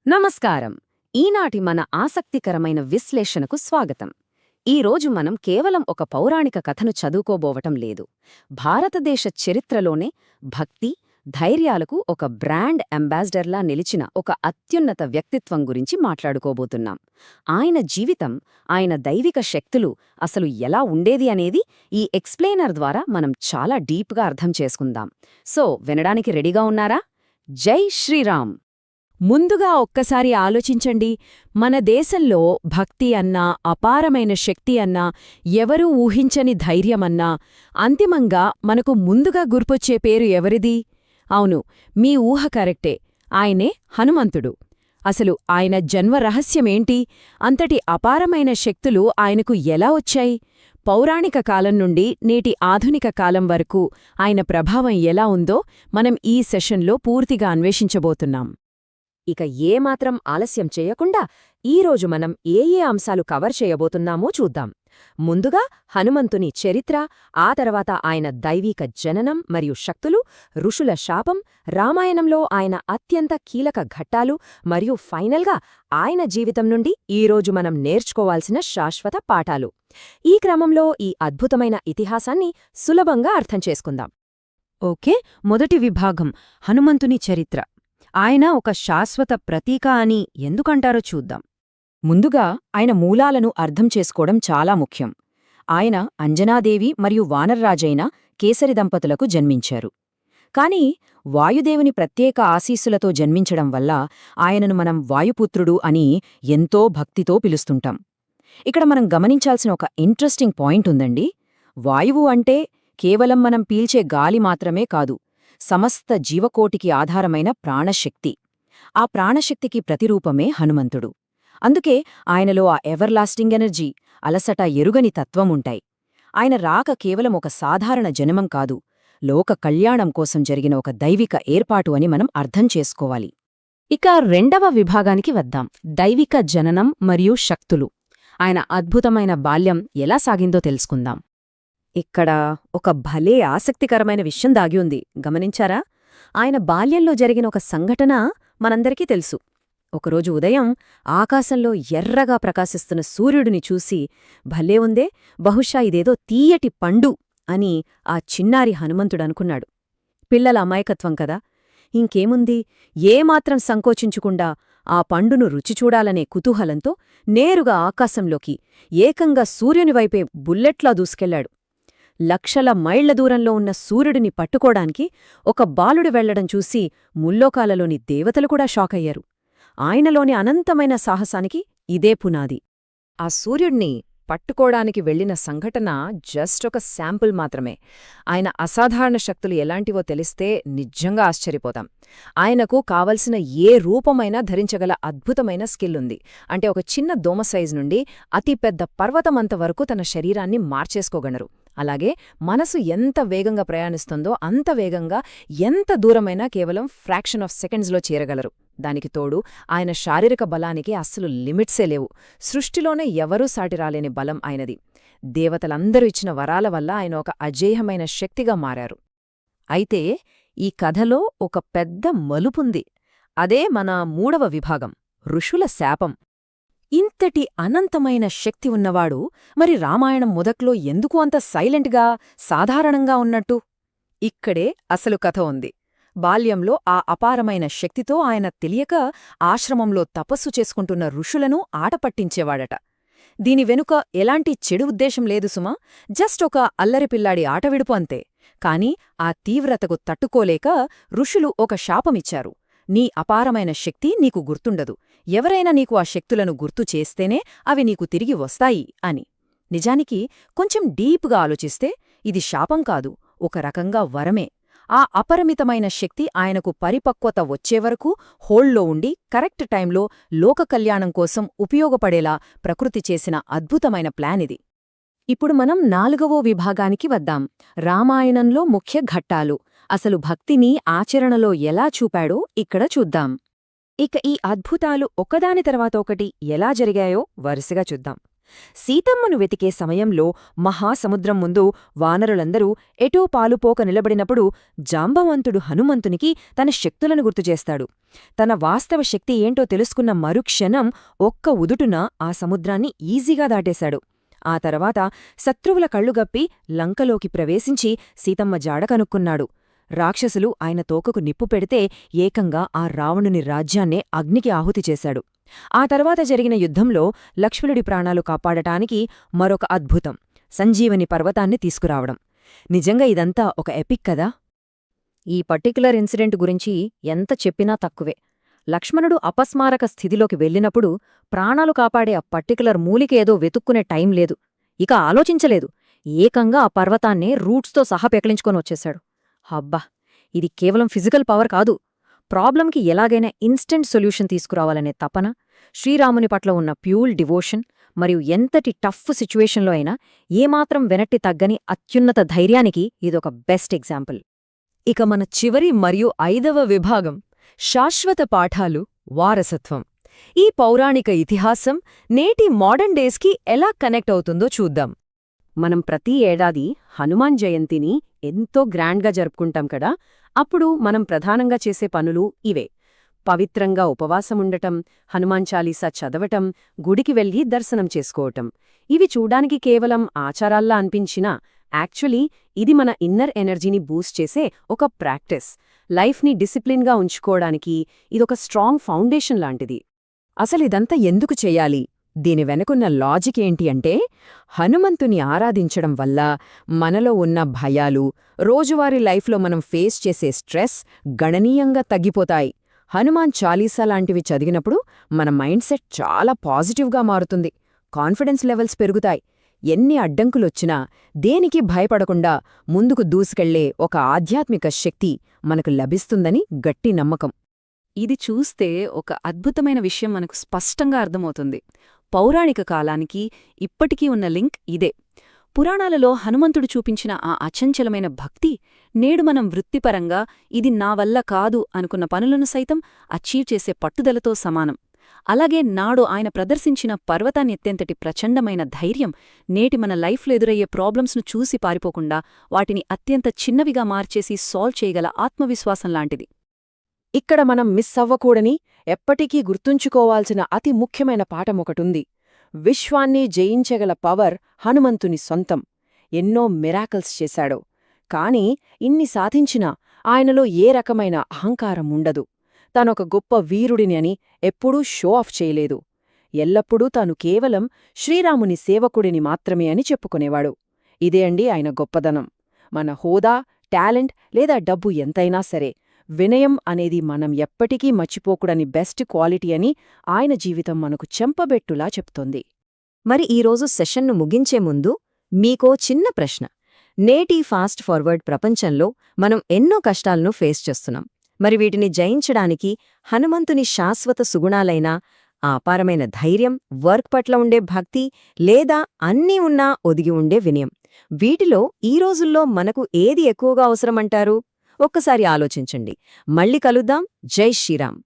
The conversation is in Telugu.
నమస్కారం. ఈనాటి మన ఆసక్తికరమైన విశ్లేషణకు స్వాగతం. ఈరోజు మనం కేవలం ఒక పౌరాణిక కథను చదువుకోబోవటం లేదు. భారతదేశ చరిత్రలోనే భక్తి, ధైర్యాలకు ఒక బ్రాండ్ అంబాసిడర్లా నిలిచిన ఒక అత్యున్నత వ్యక్తిత్వం గురించి మాట్లాడుకోబోతున్నాం. ఆయన జీవితం, ఆయన దైవిక శక్తులు అసలు ఎలా ఉండేది అనేది ఈ ఎక్స్ప్లెయినర్ ద్వారా మనం చాలా డీప్గా అర్థం చేసుకుందాం. సో, వినడానికి రెడీగా ఉన్నారా? జై శ్రీరామ్! ముందుగా ఒక్కసారి ఆలోచించండి, మన దేశంలో భక్తి అన్నా, అపారమైన శక్తి అన్నా, ఎవరూ ఊహించని ధైర్యమన్నా, అంతిమంగా మనకు ముందుగా గుర్పొచ్చే పేరు ఎవరిది? అవును, మీ ఊహ కరెక్టే, ఆయనే హనుమంతుడు. అసలు ఆయన జన్మరహస్యమేంటి? అంతటి అపారమైన శక్తులు ఆయనకు ఎలా వచ్చాయి? పౌరాణిక కాలం నుండి నేటి ఆధునిక కాలం వరకు ఆయన ప్రభావం ఎలా ఉందో మనం ఈ సెషన్లో పూర్తిగా అన్వేషించబోతున్నాం. ఇక ఏమాత్రం ఆలస్యం చేయకుండా ఈరోజు మనం ఏ అంశాలు కవర్ చేయబోతున్నామో చూద్దాం. ముందుగా హనుమంతుని చరిత్ర, ఆ తర్వాత ఆయన దైవీక జననం మరియు శక్తులు, ఋషుల శాపం, రామాయణంలో ఆయన అత్యంత కీలక ఘట్టాలు, మరియు ఫైనల్గా ఆయన జీవితం నుండి ఈరోజు మనం నేర్చుకోవాల్సిన శాశ్వత పాఠాలు. ఈ క్రమంలో ఈ అద్భుతమైన ఇతిహాసాన్ని సులభంగా అర్థం చేసుకుందాం. ఓకే, మొదటి విభాగం హనుమంతుని చరిత్ర. ఆయన ఒక శాశ్వత ప్రతీక అని ఎందుకంటారో చూద్దాం. ముందుగా ఆయన మూలాలను అర్థం చేసుకోవడం చాలా ముఖ్యం. ఆయన అంజనాదేవి మరియు వానర్రాజైన కేసరి దంపతులకు జన్మించారు. కాని వాయుదేవుని ప్రత్యేక ఆశీస్సులతో జన్మించడం వల్ల ఆయనను మనం వాయుపుత్రుడు అని ఎంతో భక్తితో పిలుస్తుంటాం. ఇక్కడ మనం గమనించాల్సిన ఒక ఇంట్రెస్టింగ్ పాయింట్ ఉందండి. వాయువు అంటే కేవలం మనం పీల్చే గాలి మాత్రమే కాదు, సమస్త జీవకోటికి ఆధారమైన ప్రాణశక్తి. ఆ ప్రాణశక్తికి ప్రతిరూపమే హనుమంతుడు. అందుకే ఆయనలో ఆ ఎవర్లాస్టింగ్ ఎనర్జీ, అలసట ఎరుగని తత్వముంటాయి. ఆయన రాక కేవలం ఒక సాధారణ జనమం కాదు, లోక కళ్యాణం కోసం జరిగిన ఒక దైవిక ఏర్పాటు అని మనం అర్థం చేసుకోవాలి. ఇక రెండవ విభాగానికి వద్దాం. దైవిక జననం మరియు శక్తులు. ఆయన అద్భుతమైన బాల్యం ఎలా సాగిందో తెలుసుకుందాం. ఇక్కడ ఒక భలే ఆసక్తికరమైన విషయం దాగి ఉంది, గమనించారా? ఆయన బాల్యంలో జరిగిన ఒక సంఘటన మనందరికీ తెలుసు. ఒకరోజు ఉదయం ఆకాశంలో ఎర్రగా ప్రకాశిస్తున్న సూర్యుడిని చూసి, భలే ఉందే, బహుశా ఇదేదో తీయటి పండు అని ఆ చిన్నారి హనుమంతుడనుకున్నాడు. పిల్లల అమాయకత్వం కదా. ఇంకేముంది, ఏమాత్రం సంకోచించుకుండా ఆ పండును రుచిచూడాలనే కుతూహలంతో నేరుగా ఆకాశంలోకి, ఏకంగా సూర్యునివైపే బుల్లెట్లా దూసుకెళ్లాడు. లక్షల మైళ్ల దూరంలో ఉన్న సూర్యుడిని పట్టుకోడానికి ఒక బాలుడు వెళ్లడం చూసి ముల్లోకాలలోని దేవతలు కూడా షాకయ్యారు. ఆయనలోని అనంతమైన సాహసానికి ఇదే పునాది. ఆ సూర్యుడిని పట్టుకోడానికి వెళ్లిన సంఘటన జస్ట్ ఒక శాంపుల్ మాత్రమే. ఆయన అసాధారణ శక్తులు ఎలాంటివో తెలిస్తే నిజంగా ఆశ్చర్యపోతాం. ఆయనకు కావలసిన ఏ రూపమైనా ధరించగల అద్భుతమైన స్కిల్ ఉంది. అంటే ఒక చిన్న దోమ సైజు నుండి అతి పెద్ద పర్వతమంత వరకు తన శరీరాన్ని మార్చేసుకోగలరు. అలాగే మనసు ఎంత వేగంగా ప్రయాణిస్తుందో అంత వేగంగా ఎంత దూరమైనా కేవలం ఫ్రాక్షన్ ఆఫ్ సెకండ్స్లో చేరగలరు. దానికి తోడు ఆయన శారీరక బలానికి అస్సలు లిమిట్సే లేవు. సృష్టిలోనే ఎవరూ సాటిరాలేని బలం ఆయనది. దేవతలందరూ ఇచ్చిన వరాల వల్ల ఆయన ఒక అజేయమైన శక్తిగా మారారు. అయితే ఈ కథలో ఒక పెద్ద మలుపుంది. అదే మన మూడవ విభాగం, ఋషుల శాపం. ఇంతటి అనంతమైన శక్తి ఉన్నవాడు మరి రామాయణం మొదట్లో ఎందుకు అంత సైలెంట్గా, సాధారణంగా ఉన్నట్టు? ఇక్కడే అసలు కథ ఉంది. బాల్యంలో ఆ అపారమైన శక్తితో ఆయన తెలియక ఆశ్రమంలో తపస్సు చేసుకుంటున్న ఋషులను ఆటపట్టించేవాడట. దీని వెనుక ఎలాంటి చెడు ఉద్దేశం లేదు సుమా, జస్ట్ ఒక అల్లరిపిల్లాడి ఆటవిడుపు అంతే. కాని ఆ తీవ్రతకు తట్టుకోలేక ఋషులు ఒక శాపమిచ్చారు. నీ అపారమైన శక్తి నీకు గుర్తుండదు, ఎవరైనా నీకు ఆ శక్తులను గుర్తు చేస్తేనే అవి నీకు తిరిగి వస్తాయి అని. నిజానికి కొంచెం డీప్గా ఆలోచిస్తే ఇది శాపం కాదు, ఒక రకంగా వరమే. ఆ అపరిమితమైన శక్తి ఆయనకు పరిపక్వత వచ్చేవరకు హోల్డ్లో ఉండి కరెక్ట్ టైంలో లోక కళ్యాణం కోసం ఉపయోగపడేలా ప్రకృతి చేసిన అద్భుతమైన ప్లాన్ ఇది. ఇప్పుడు మనం నాలుగవో విభాగానికి వద్దాం. రామాయణంలో ముఖ్య ఘట్టాలు. అసలు భక్తిని ఆచరణలో ఎలా చూపాడో ఇక్కడ చూద్దాం. ఇక ఈ అద్భుతాలు ఒకదాని తర్వాత ఒకటి ఎలా జరిగాయో వరుసగా చూద్దాం. సీతమ్మను వెతికే సమయంలో మహాసముద్రం ముందు వానరులందరూ ఎటూ పాలుపోక నిలబడినప్పుడు జాంబవంతుడు హనుమంతునికి తన శక్తులను గుర్తుచేస్తాడు. తన వాస్తవ శక్తి ఏంటో తెలుసుకున్న మరుక్షణం ఒక్క ఉదుటున ఆ సముద్రాన్ని ఈజీగా దాటేశాడు. ఆ తర్వాత శత్రువుల కళ్ళుగప్పి లంకలోకి ప్రవేశించి సీతమ్మ జాడ కనుక్కున్నాడు. రాక్షసులు ఆయన తోకకు నిప్పు పెడితే ఏకంగా ఆ రావణుని రాజ్యాన్నే అగ్నికి ఆహుతి చేశాడు. ఆ తర్వాత జరిగిన యుద్ధంలో లక్ష్మణుడి ప్రాణాలు కాపాడటానికి మరొక అద్భుతం సంజీవని పర్వతాన్ని తీసుకురావడం. నిజంగా ఇదంతా ఒక ఎపిక్ కదా. ఈ పర్టిక్యులర్ ఇన్సిడెంట్ గురించి ఎంత చెప్పినా తక్కువే. లక్ష్మణుడు అపస్మారక స్థితిలోకి వెళ్ళినప్పుడు ప్రాణాలు కాపాడే ఆ పర్టిక్యులర్ మూలికేదో వెతుక్కునే టైం లేదు. ఇక ఆలోచించలేదు. ఏకంగా ఆ పర్వతాన్నే రూట్స్తో సహా పెకిలించుకొని వచ్చేశాడు. హబ్బా, ఇది కేవలం ఫిజికల్ పవర్ కాదు. ప్రాబ్లంకి ఎలాగైనా ఇన్స్టెంట్ సొల్యూషన్ తీసుకురావాలనే తపన, శ్రీరాముని పట్ల ఉన్న ప్యూర్ డివోషన్ మరియు ఎంతటి టఫ్ సిచ్యువేషన్లో అయినా ఏమాత్రం వెనట్టి తగ్గని అత్యున్నత ధైర్యానికి ఇదొక బెస్ట్ ఎగ్జాంపుల్. ఇక మన చివరి మరియు 5వ విభాగం శాశ్వత పాఠాలు, వారసత్వం. ఈ పౌరాణిక ఇతిహాసం నేటి మోడర్న్ డేస్కి ఎలా కనెక్ట్ అవుతుందో చూద్దాం. మనం ప్రతి ఏడాది హనుమాన్ జయంతిని ఎంతో గ్రాండ్గా జరుపుకుంటాం కదా. అప్పుడు మనం ప్రధానంగా చేసే పనులు ఇవే: పవిత్రంగా ఉపవాసముండటం, హనుమాన్ చాలీసా చదవటం, గుడికి వెళ్లి దర్శనం చేసుకోవటం. ఇవి చూడానికి కేవలం ఆచారాల్లా అనిపించినా యాక్చువల్లీ ఇది మన ఇన్నర్ ఎనర్జీని బూస్ట్ చేసే ఒక ప్రాక్టీస్. లైఫ్ని డిసిప్లిన్గా ఉంచుకోవడానికి ఇదొక స్ట్రాంగ్ ఫౌండేషన్ లాంటిది. అసలిదంతా ఎందుకు చెయ్యాలి? దీని వెనుకున్న లాజిక్ ఏంటి అంటే, హనుమంతుని ఆరాధించడం వల్ల మనలో ఉన్న భయాలు, రోజువారీ లైఫ్లో మనం ఫేస్ చేసే స్ట్రెస్ గణనీయంగా తగ్గిపోతాయి. హనుమాన్ చాలీసా లాంటివి చదివినప్పుడు మన మైండ్ సెట్ చాలా పాజిటివ్గా మారుతుంది. కాన్ఫిడెన్స్ లెవెల్స్ పెరుగుతాయి. ఎన్ని అడ్డంకులొచ్చినా దేనికి భయపడకుండా ముందుకు దూసుకెళ్లే ఒక ఆధ్యాత్మిక శక్తి మనకు లభిస్తుందని గట్టి నమ్మకం. ఇది చూస్తే ఒక అద్భుతమైన విషయం మనకు స్పష్టంగా అర్థమవుతుంది. పౌరాణిక కాలానికి ఇప్పటికీ ఉన్న లింక్ ఇదే. పురాణాలలో హనుమంతుడు చూపించిన ఆ అచంచలమైన భక్తి నేడు మనం వృత్తిపరంగా ఇది నా వల్ల కాదు అనుకున్న పనులను సైతం అచీవ్ చేసే పట్టుదలతో సమానం. అలాగే నాడు ఆయన ప్రదర్శించిన పర్వతాన్నెత్తేంతటి ప్రచండమైన ధైర్యం నేటి మన లైఫ్లో ఎదురయ్యే ప్రాబ్లమ్స్ను చూసి పారిపోకుండా వాటిని అత్యంత చిన్నవిగా మార్చేసి సాల్వ్ చేయగల ఆత్మవిశ్వాసం లాంటిది. ఇక్కడ మనం మిస్ అవ్వకూడని, ఎప్పటికీ గుర్తుంచుకోవాల్సిన అతి ముఖ్యమైన పాఠమొకటుంది. విశ్వాన్ని జయించగల పవర్ హనుమంతుని సొంతం. ఎన్నో మిరాకల్స్ చేశాడు. కాని ఇన్ని సాధించినా ఆయనలో ఏ రకమైన అహంకారం ఉండదు. తానొక గొప్ప వీరుడిని అని ఎప్పుడూ షో ఆఫ్ చేయలేదు. ఎల్లప్పుడూ తాను కేవలం శ్రీరాముని సేవకుడిని మాత్రమే అని చెప్పుకునేవాడు. ఇదే అండి ఆయన గొప్పదనం. మన హోదా, టాలెంట్ లేదా డబ్బు ఎంతైనా సరే, వినయం అనేది మనం ఎప్పటికీ మర్చిపోకూడని బెస్ట్ క్వాలిటీ అని ఆయన జీవితం మనకు చెంపబెట్టులా చెప్తోంది. మరి ఈరోజు సెషన్ను ముగించే ముందు మీకో చిన్న ప్రశ్న. నేటి ఫాస్ట్ ఫార్వర్డ్ ప్రపంచంలో మనం ఎన్నో కష్టాలను ఫేస్ చేస్తున్నాం. మరి వీటిని జయించడానికి హనుమంతుని శాశ్వత సుగుణాలైన ఆ అపారమైన ధైర్యం, వర్క్ పట్ల ఉండే భక్తి, లేదా అన్నీ ఉన్నా ఒదిగి ఉండే వినయం, వీటిలో ఈ రోజుల్లో మనకు ఏది ఎక్కువగా అవసరమంటారు? ఒక్కసారి ఆలోచించండి. మళ్ళీ కలుద్దాం. జై శ్రీరామ్.